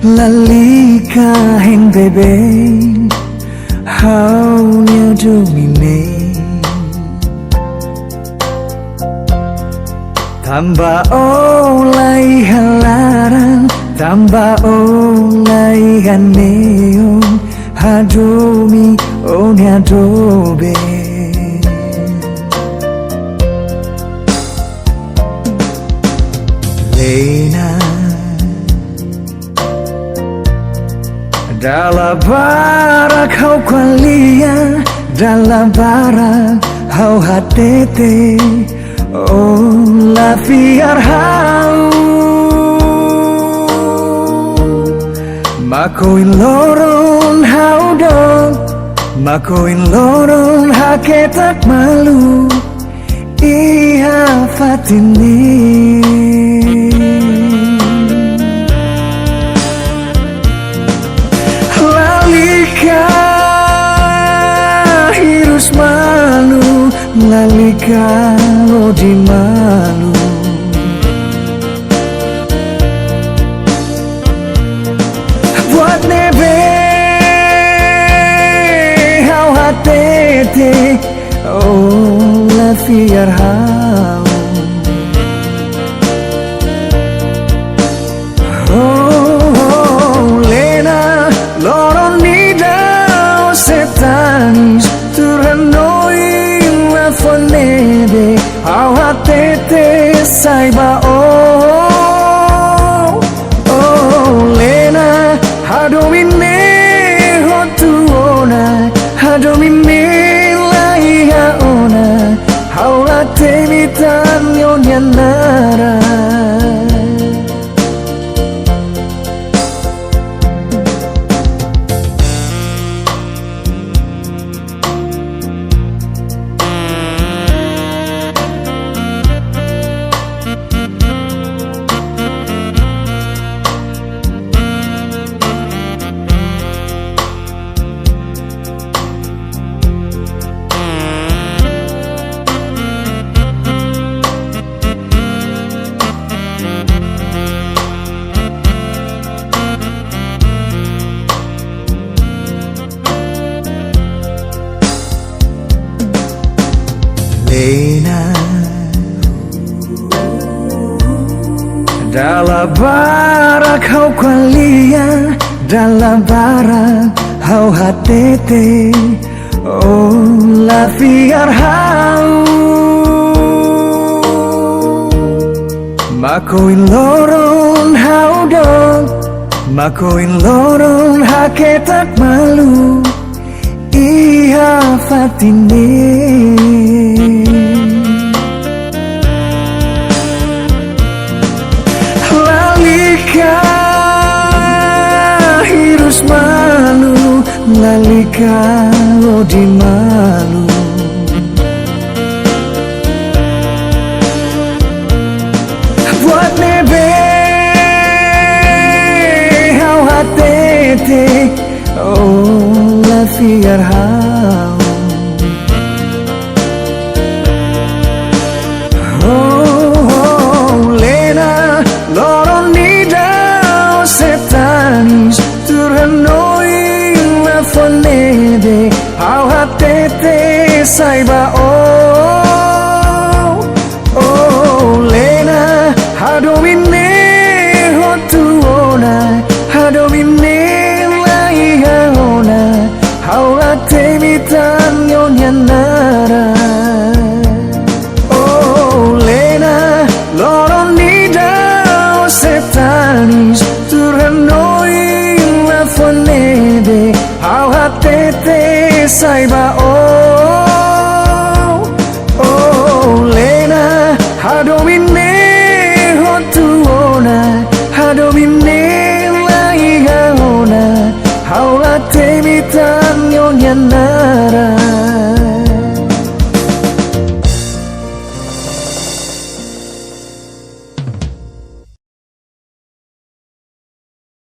Lalika hen bebe how near do me ne Tamba olai halaran Tamba olai haneon Hadomi onya dobe Lena Dalam barak hau kwalia Dalam barak hau hatete Oh la fiar hau Makoin loron hau dong Makoin loron haketak malu Iha fatini Lalika hirus malu Lalika odi malu Buat nebe hau hatete Oh la fiar hau Oh Lena loron nidau setanis Turanoi la fonede Hau hatete saiba oh Oh Lena hadomine hotuona Hadomine laiha ona Haula temitan yonyanara Lena Dalam barak hau kwalia Dalam barak hau hatete Oh la fiar hau Makoin loron hau dong Makoin loron haketak malu Iha fatine Lalika hirus malu Lalika odi malu Buat nebe hau hatete Oh la fiar hau Oh Lena loron nidau setanis Turanoi la fonede Hau hatete saiba oh Oh Lena hadomine hotuona Hadomine laiha ona Haula temitan yonyanara Oh Lena loron nidau setanis Turanoi la fonede Hau hatete saiba oh Oh Lena hadomine hotuona Hadomine